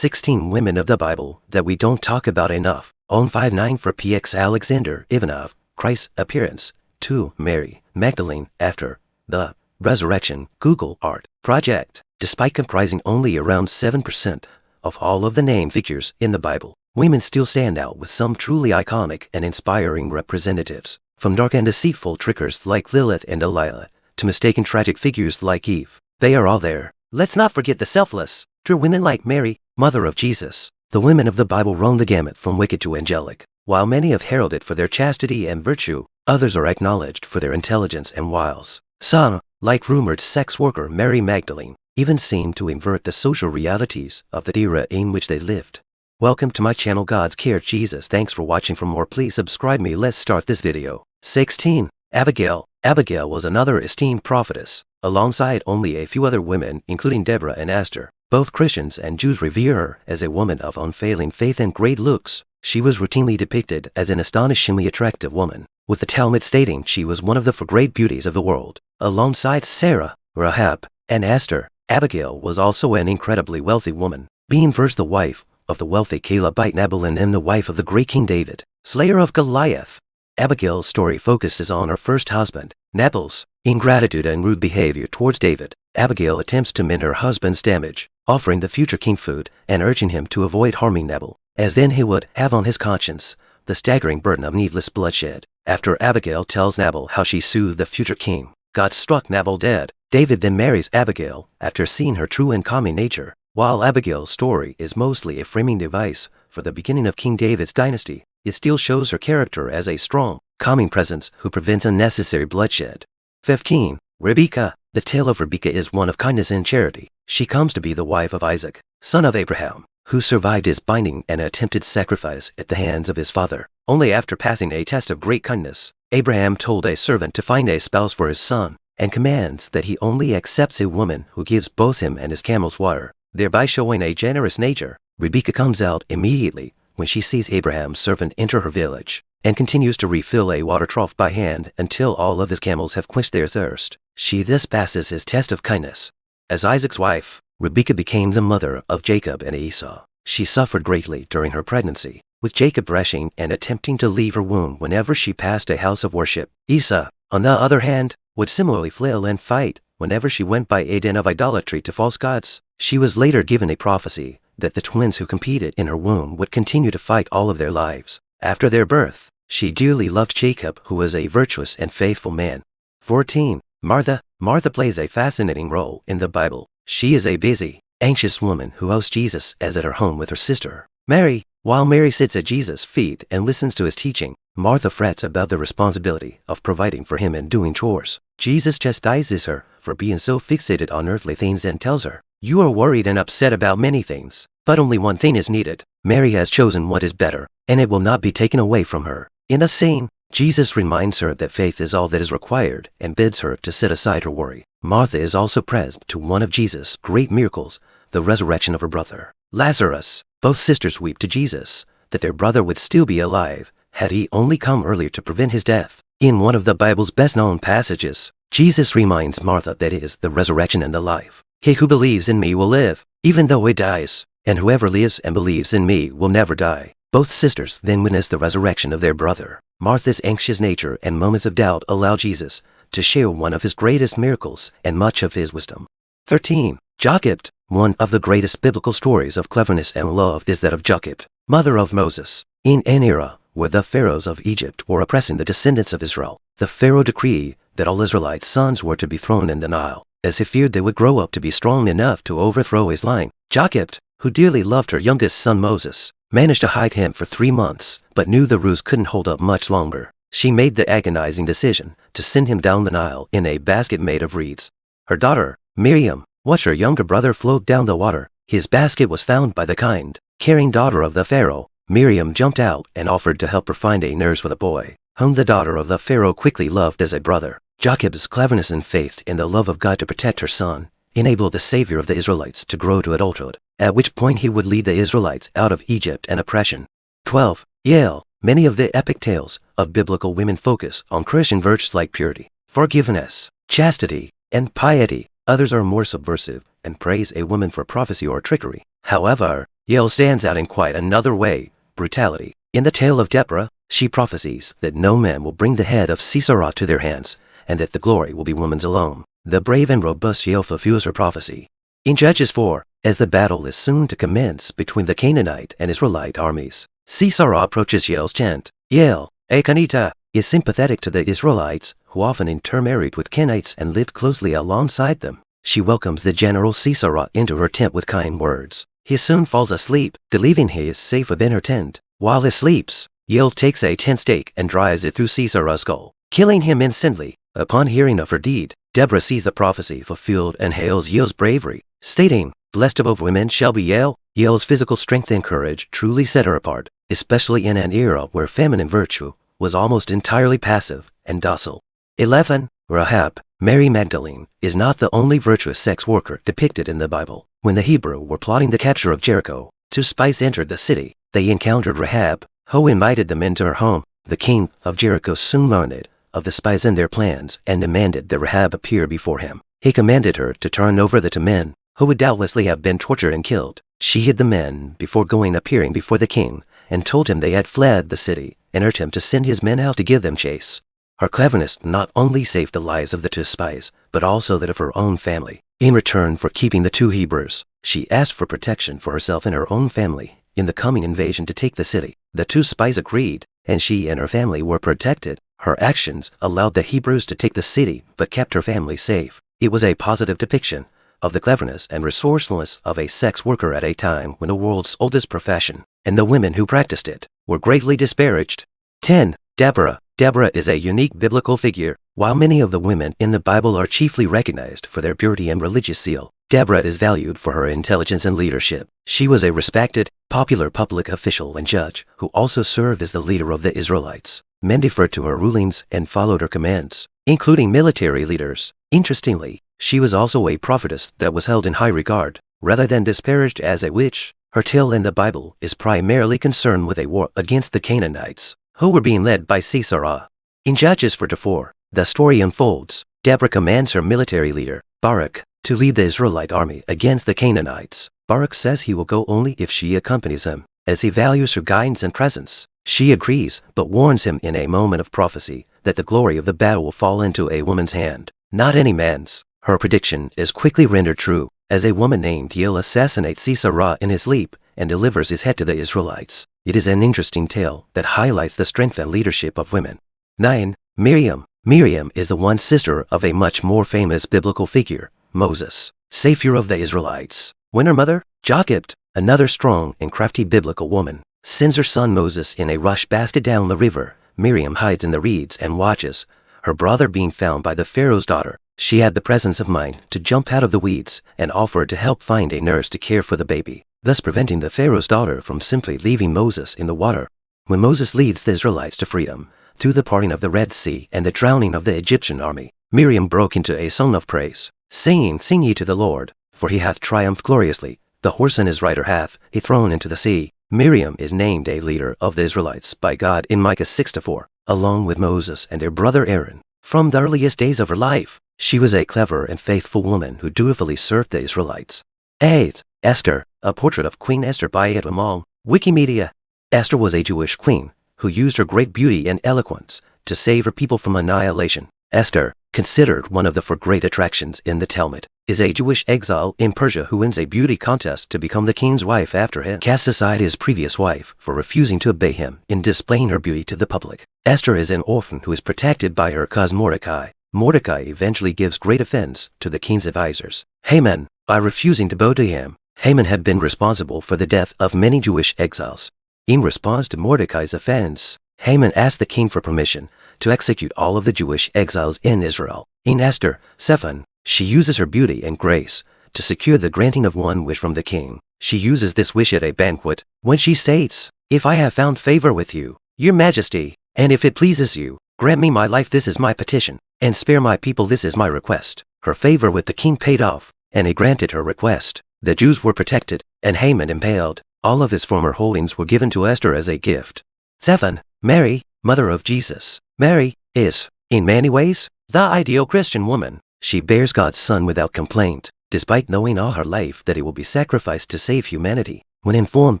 16 Women of the Bible that we don't talk about enough. On 5-9 for PX Alexander Ivanov, Christ's appearance. 2. Mary Magdalene after the resurrection. Google Art Project. Despite comprising only around 7% of all of the named figures in the Bible, women still stand out with some truly iconic and inspiring representatives. From dark and deceitful trickers like Lilith and Delilah, to mistaken tragic figures like Eve, they are all there. Let's not forget the selfless, true women like Mary, mother of Jesus. The women of the Bible run the gamut from wicked to angelic. While many have heralded for their chastity and virtue, others are acknowledged for their intelligence and wiles. Some, like rumored sex worker Mary Magdalene, even seem to invert the social realities of the era in which they lived. Welcome to my channel, God's Care Jesus. Thanks for watching. For more, please subscribe me. Let's start this video. 16. Abigail. Abigail was another esteemed prophetess, alongside only a few other women, including Deborah and Esther. Both Christians and Jews revere her as a woman of unfailing faith and great looks. She was routinely depicted as an astonishingly attractive woman, with the Talmud stating she was one of the four great beauties of the world. Alongside Sarah, Rahab, and Esther, Abigail was also an incredibly wealthy woman, being first the wife of the wealthy Calebite Nabal and then the wife of the great King David, slayer of Goliath. Abigail's story focuses on her first husband, Nabal's ingratitude and rude behavior towards David. Abigail attempts to mend her husband's damage, offering the future king food and urging him to avoid harming Nabal, as then he would have on his conscience the staggering burden of needless bloodshed. After Abigail tells Nabal how she soothed the future king, God struck Nabal dead. David then marries Abigail after seeing her true and calming nature. While Abigail's story is mostly a framing device for the beginning of King David's dynasty, it still shows her character as a strong, calming presence who prevents unnecessary bloodshed. 15. Rebekah. The tale of Rebekah is one of kindness and charity. She comes to be the wife of Isaac, son of Abraham, who survived his binding and attempted sacrifice at the hands of his father. Only after passing a test of great kindness, Abraham told a servant to find a spouse for his son, and commands that he only accepts a woman who gives both him and his camels water, thereby showing a generous nature. Rebekah comes out immediately when she sees Abraham's servant enter her village, and continues to refill a water trough by hand until all of his camels have quenched their thirst. She thus passes his test of kindness. As Isaac's wife, Rebekah became the mother of Jacob and Esau. She suffered greatly during her pregnancy, with Jacob rushing and attempting to leave her womb whenever she passed a house of worship. Esau, on the other hand, would similarly flail and fight whenever she went by a den of idolatry to false gods. She was later given a prophecy that the twins who competed in her womb would continue to fight all of their lives. After their birth, she dearly loved Jacob, who was a virtuous and faithful man. 14. Martha. Martha plays a fascinating role in the Bible. She is a busy, anxious woman who hosts Jesus as at her home with her sister, Mary. While Mary sits at Jesus' feet and listens to his teaching, Martha frets about the responsibility of providing for him and doing chores. Jesus chastises her for being so fixated on earthly things and tells her, "You are worried and upset about many things, but only one thing is needed. Mary has chosen what is better, and it will not be taken away from her." In a scene, Jesus reminds her that faith is all that is required and bids her to set aside her worry. Martha is also present to one of Jesus' great miracles, the resurrection of her brother, Lazarus. Both sisters weep to Jesus that their brother would still be alive had he only come earlier to prevent his death. In one of the Bible's best-known passages, Jesus reminds Martha that it is the resurrection and the life. "He who believes in me will live, even though he dies, and whoever lives and believes in me will never die." Both sisters then witness the resurrection of their brother. Martha's anxious nature and moments of doubt allow Jesus to share one of his greatest miracles and much of his wisdom. 13. Jocabed. One of the greatest biblical stories of cleverness and love is that of Jocabed, mother of Moses. In an era where the pharaohs of Egypt were oppressing the descendants of Israel, the pharaoh decreed that all Israelite sons were to be thrown in the Nile, as he feared they would grow up to be strong enough to overthrow his line. Jocabed, who dearly loved her youngest son Moses, managed to hide him for 3 months, but knew the ruse couldn't hold up much longer. She made the agonizing decision to send him down the Nile in a basket made of reeds. Her daughter, Miriam, watched her younger brother float down the water. His basket was found by the kind, caring daughter of the pharaoh. Miriam jumped out and offered to help her find a nurse for the boy, whom the daughter of the pharaoh quickly loved as a brother. Jocabed's cleverness and faith in the love of God to protect her son enabled the savior of the Israelites to grow to adulthood, at which point he would lead the Israelites out of Egypt and oppression. 12. Giaele. Many of the epic tales of biblical women focus on Christian virtues like purity, forgiveness, chastity, and piety. Others are more subversive and praise a woman for prophecy or trickery. However, Giaele stands out in quite another way: brutality. In the tale of Deborah, she prophesies that no man will bring the head of Sisara to their hands, and that the glory will be woman's alone. The brave and robust Giaele fulfills her prophecy. In Judges 4, as the battle is soon to commence between the Canaanite and Israelite armies, Sisara approaches Giaele's tent. Giaele, a Canaanite, is sympathetic to the Israelites, who often intermarried with Canaanites and lived closely alongside them. She welcomes the general Sisara into her tent with kind words. He soon falls asleep, believing he is safe within her tent. While he sleeps, Giaele takes a tent stake and drives it through Sisara's skull, killing him instantly. Upon hearing of her deed, Deborah sees the prophecy fulfilled and hails Giaele's bravery, stating, "Blessed above women shall be Giaele." Giaele's physical strength and courage truly set her apart, especially in an era where feminine virtue was almost entirely passive and docile. 11. Rahab, Mary Magdalene, is not the only virtuous sex worker depicted in the Bible. When the Hebrews were plotting the capture of Jericho, 2 spies entered the city. They encountered Rahab, who invited them into her home. The king of Jericho soon learned of the spies and their plans and demanded that Rahab appear before him. He commanded her to turn over the 2 men, who would doubtlessly have been tortured and killed. She hid the men before appearing before the king, and told him they had fled the city, and urged him to send his men out to give them chase. Her cleverness not only saved the lives of the 2 spies, but also that of her own family. In return for keeping the 2 Hebrews, she asked for protection for herself and her own family in the coming invasion to take the city. The 2 spies agreed, and she and her family were protected. Her actions allowed the Hebrews to take the city, but kept her family safe. It was a positive depiction of the cleverness and resourcefulness of a sex worker at a time when the world's oldest profession, and the women who practiced it, were greatly disparaged. 10. Deborah. Deborah is a unique biblical figure. While many of the women in the Bible are chiefly recognized for their purity and religious zeal, Deborah is valued for her intelligence and leadership. She was a respected, popular public official and judge who also served as the leader of the Israelites. Men deferred to her rulings and followed her commands, including military leaders. Interestingly, she was also a prophetess that was held in high regard, rather than disparaged as a witch. Her tale in the Bible is primarily concerned with a war against the Canaanites, who were being led by Sisara. In Judges 4, the story unfolds. Deborah commands her military leader, Barak, to lead the Israelite army against the Canaanites. Barak says he will go only if she accompanies him, as he values her guidance and presence. She agrees, but warns him in a moment of prophecy that the glory of the battle will fall into a woman's hand, not any man's. Her prediction is quickly rendered true, as a woman named Giaele assassinates Sisara in his sleep and delivers his head to the Israelites. It is an interesting tale that highlights the strength and leadership of women. 9. Miriam. Miriam is the one sister of a much more famous biblical figure, Moses, savior of the Israelites. When her mother, Jocabed, another strong and crafty biblical woman, sends her son Moses in a rush basket down the river, Miriam hides in the reeds and watches, her brother being found by the Pharaoh's daughter. She had the presence of mind to jump out of the weeds and offer to help find a nurse to care for the baby, thus preventing the Pharaoh's daughter from simply leaving Moses in the water. When Moses leads the Israelites to freedom, through the parting of the Red Sea and the drowning of the Egyptian army, Miriam broke into a song of praise, saying, "Sing ye to the Lord, for he hath triumphed gloriously. The horse and his rider hath he thrown into the sea." Miriam is named a leader of the Israelites by God in Micah 6-4, along with Moses and their brother Aaron. From the earliest days of her life, she was a clever and faithful woman who dutifully served the Israelites. 8. Esther, a portrait of Queen Esther by Edwin Long, Wikimedia. Esther was a Jewish queen who used her great beauty and eloquence to save her people from annihilation. Esther, considered one of the 4 great attractions in the Talmud, is a Jewish exile in Persia who wins a beauty contest to become the king's wife after he casts aside his previous wife for refusing to obey him in displaying her beauty to the public. Esther is an orphan who is protected by her cousin Mordecai. Mordecai eventually gives great offense to the king's advisors, Haman, by refusing to bow to him. Haman had been responsible for the death of many Jewish exiles. In response to Mordecai's offense, Haman asked the king for permission to execute all of the Jewish exiles in Israel. In Esther 7, she uses her beauty and grace to secure the granting of one wish from the king. She uses this wish at a banquet when she states, "If I have found favor with you, your majesty, and if it pleases you, grant me my life, this is my petition, and spare my people, this is my request." Her favor with the king paid off, and he granted her request. The Jews were protected, and Haman impaled. All of his former holdings were given to Esther as a gift. 7. Mary, mother of Jesus. Mary is, in many ways, the ideal Christian woman. She bears God's Son without complaint. despite knowing all her life that it will be sacrificed to save humanity. When informed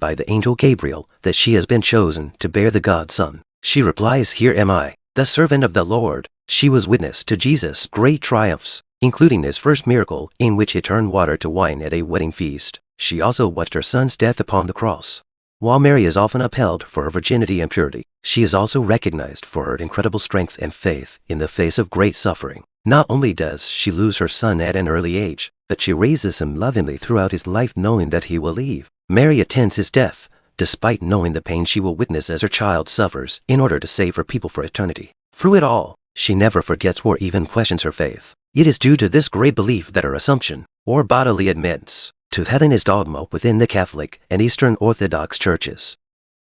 by the angel Gabriel that she has been chosen to bear the God's Son, she replies, "Here am I, the servant of the Lord." She was witness to Jesus' great triumphs, including his first miracle in which he turned water to wine at a wedding feast. She also watched her son's death upon the cross. While Mary is often upheld for her virginity and purity, she is also recognized for her incredible strength and faith in the face of great suffering. Not only does she lose her son at an early age, but she raises him lovingly throughout his life, knowing that he will leave. Mary attends his death, despite knowing the pain she will witness as her child suffers, in order to save her people for eternity. Through it all, she never forgets or even questions her faith. It is due to this great belief that her assumption, or bodily admittance, to heaven is dogma within the Catholic and Eastern Orthodox churches.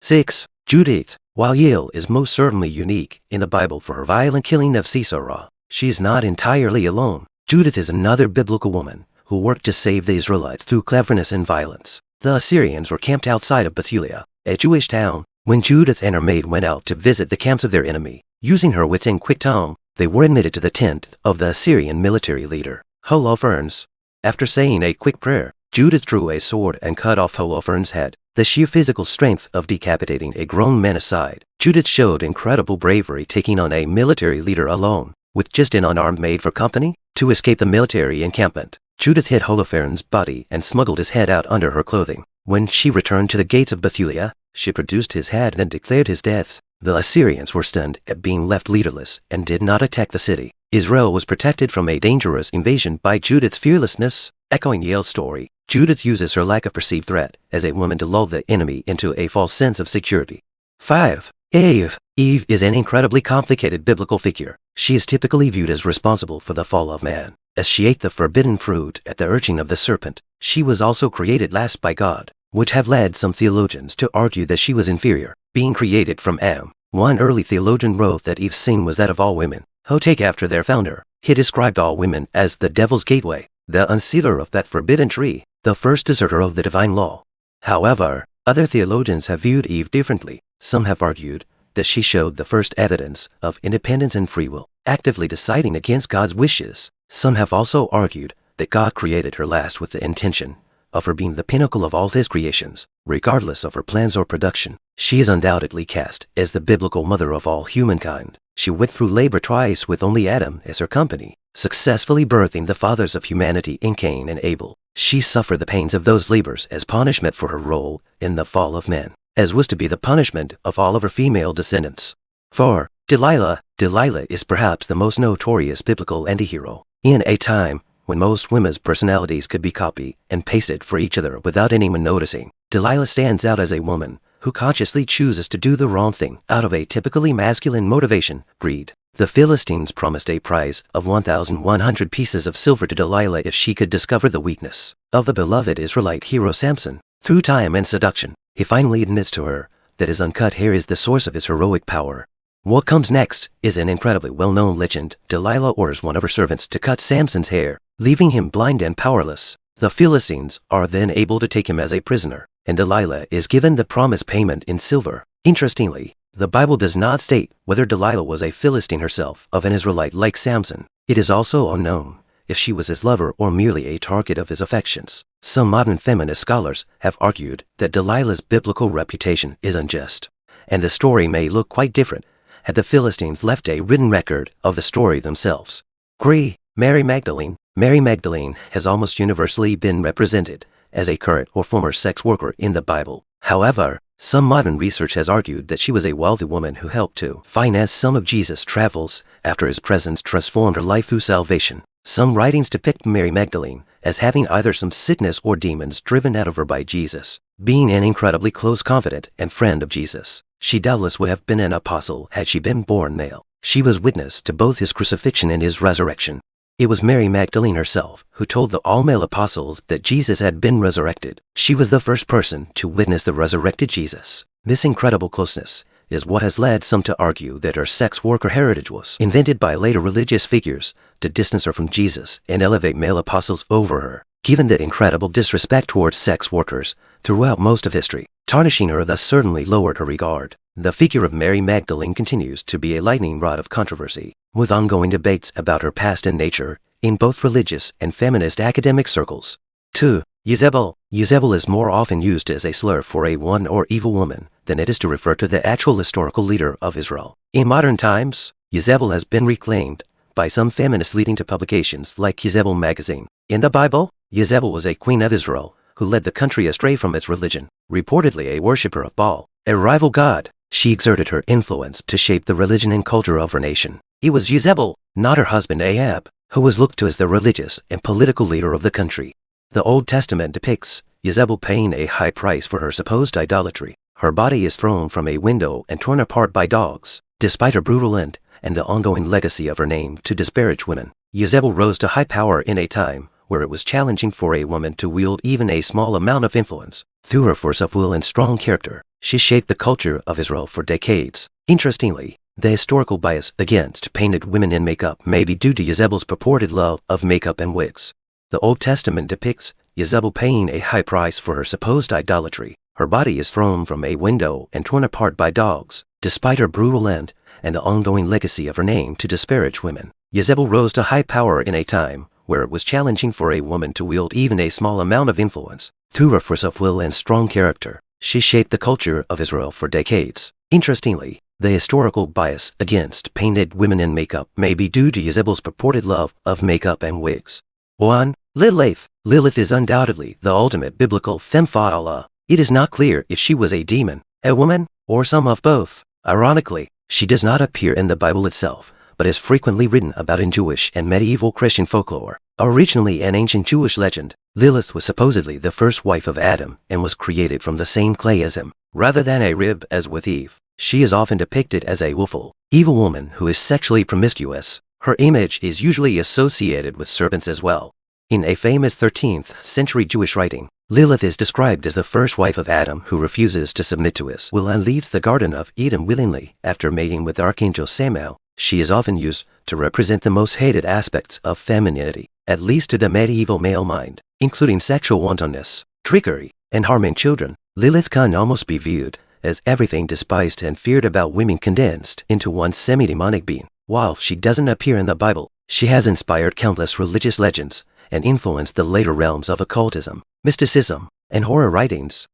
6. Judith. While Giaele is most certainly unique in the Bible for her violent killing of Sisara, she is not entirely alone. Judith is another biblical woman who worked to save the Israelites through cleverness and violence. The Assyrians were camped outside of Bethulia, a Jewish town. When Judith and her maid went out to visit the camps of their enemy, using her wits and quick tongue, they were admitted to the tent of the Assyrian military leader, Holofernes. After saying a quick prayer, Judith drew a sword and cut off Holofernes' head. The sheer physical strength of decapitating a grown man aside, Judith showed incredible bravery taking on a military leader alone, with just an unarmed maid for company. To escape the military encampment, Judith hid Holofernes' body and smuggled his head out under her clothing. When she returned to the gates of Bethulia, she produced his head and declared his death. The Assyrians were stunned at being left leaderless and did not attack the city. Israel was protected from a dangerous invasion by Judith's fearlessness. Echoing Giaele's story, Judith uses her lack of perceived threat as a woman to lull the enemy into a false sense of security. 5. Eve. Eve is an incredibly complicated biblical figure. She is typically viewed as responsible for the fall of man. As she ate the forbidden fruit at the urging of the serpent, she was also created last by God, which have led some theologians to argue that she was inferior, being created from Adam. One early theologian wrote that Eve's sin was that of all women, who take after their founder. He described all women as the devil's gateway, the unsealer of that forbidden tree, the first deserter of the divine law. However, other theologians have viewed Eve differently. Some have argued that she showed the first evidence of independence and free will, actively deciding against God's wishes. Some have also argued that God created her last with the intention of her being the pinnacle of all his creations, regardless of her plans or production. She is undoubtedly cast as the biblical mother of all humankind. She went through labor twice with only Adam as her company, successfully birthing the fathers of humanity in Cain and Abel. She suffered the pains of those labors as punishment for her role in the fall of man, as was to be the punishment of all of her female descendants. 4. Delilah. Delilah is perhaps the most notorious biblical antihero. In a time when most women's personalities could be copied and pasted for each other without anyone noticing, Delilah stands out as a woman who consciously chooses to do the wrong thing out of a typically masculine motivation, greed. The Philistines promised a prize of 1,100 pieces of silver to Delilah if she could discover the weakness of the beloved Israelite hero Samson. Through time and seduction, he finally admits to her that his uncut hair is the source of his heroic power. What comes next is an incredibly well-known legend. Delilah orders one of her servants to cut Samson's hair, leaving him blind and powerless. The Philistines are then able to take him as a prisoner, and Delilah is given the promised payment in silver. Interestingly, the Bible does not state whether Delilah was a Philistine herself of an Israelite like Samson. It is also unknown if she was his lover or merely a target of his affections. Some modern feminist scholars have argued that Delilah's biblical reputation is unjust, and the story may look quite different had the Philistines left a written record of the story themselves. 3. Mary Magdalene. Mary Magdalene has almost universally been represented as a current or former sex worker in the Bible. However, some modern research has argued that she was a wealthy woman who helped to finance some of Jesus' travels after his presence transformed her life through salvation. Some writings depict Mary Magdalene as having either some sickness or demons driven out of her by Jesus. Being an incredibly close confidant and friend of Jesus, she doubtless would have been an apostle had she been born male. She was witness to both his crucifixion and his resurrection. It was Mary Magdalene herself who told the all-male apostles that Jesus had been resurrected. She was the first person to witness the resurrected Jesus. This incredible closeness is what has led some to argue that her sex worker heritage was invented by later religious figures to distance her from Jesus and elevate male apostles over her. Given the incredible disrespect towards sex workers throughout most of history, tarnishing her thus certainly lowered her regard. The figure of Mary Magdalene continues to be a lightning rod of controversy, with ongoing debates about her past and nature in both religious and feminist academic circles. 2. Jezebel. Jezebel is more often used as a slur for a one or evil woman than it is to refer to the actual historical leader of Israel. In modern times, Jezebel has been reclaimed by some feminists, leading to publications like Jezebel magazine. In the Bible, Jezebel was a queen of Israel who led the country astray from its religion, reportedly a worshipper of Baal, a rival god. She exerted her influence to shape the religion and culture of her nation. It was Jezebel, not her husband Ahab, who was looked to as the religious and political leader of the country. The Old Testament depicts Jezebel paying a high price for her supposed idolatry. Her body is thrown from a window and torn apart by dogs. Despite her brutal end and the ongoing legacy of her name to disparage women, Jezebel rose to high power in a time where it was challenging for a woman to wield even a small amount of influence. Through her force of will and strong character, she shaped the culture of Israel for decades. Interestingly, the historical bias against painted women in makeup may be due to Jezebel's purported love of makeup and wigs. The Old Testament depicts Jezebel paying a high price for her supposed idolatry. Her body is thrown from a window and torn apart by dogs. Despite her brutal end and the ongoing legacy of her name to disparage women, Jezebel rose to high power in a time where it was challenging for a woman to wield even a small amount of influence. Through her force of will and strong character, she shaped the culture of Israel for decades. Interestingly, the historical bias against painted women in makeup may be due to Jezebel's purported love of makeup and wigs. 1. Lilith. Lilith is undoubtedly the ultimate biblical femme fatale. It is not clear if she was a demon, a woman, or some of both. Ironically, she does not appear in the Bible itself, but is frequently written about in Jewish and medieval Christian folklore. Originally an ancient Jewish legend, Lilith was supposedly the first wife of Adam and was created from the same clay as him. Rather than a rib as with Eve, she is often depicted as a willful, evil woman who is sexually promiscuous. Her image is usually associated with serpents as well. In a famous 13th century Jewish writing, Lilith is described as the first wife of Adam who refuses to submit to his will and leaves the Garden of Eden willingly after mating with Archangel Samael. She is often used to represent the most hated aspects of femininity, at least to the medieval male mind, including sexual wantonness, trickery, and harming children. Lilith can almost be viewed as everything despised and feared about women condensed into one semi-demonic being. While she doesn't appear in the Bible, she has inspired countless religious legends and influenced the later realms of occultism, mysticism, and horror writings.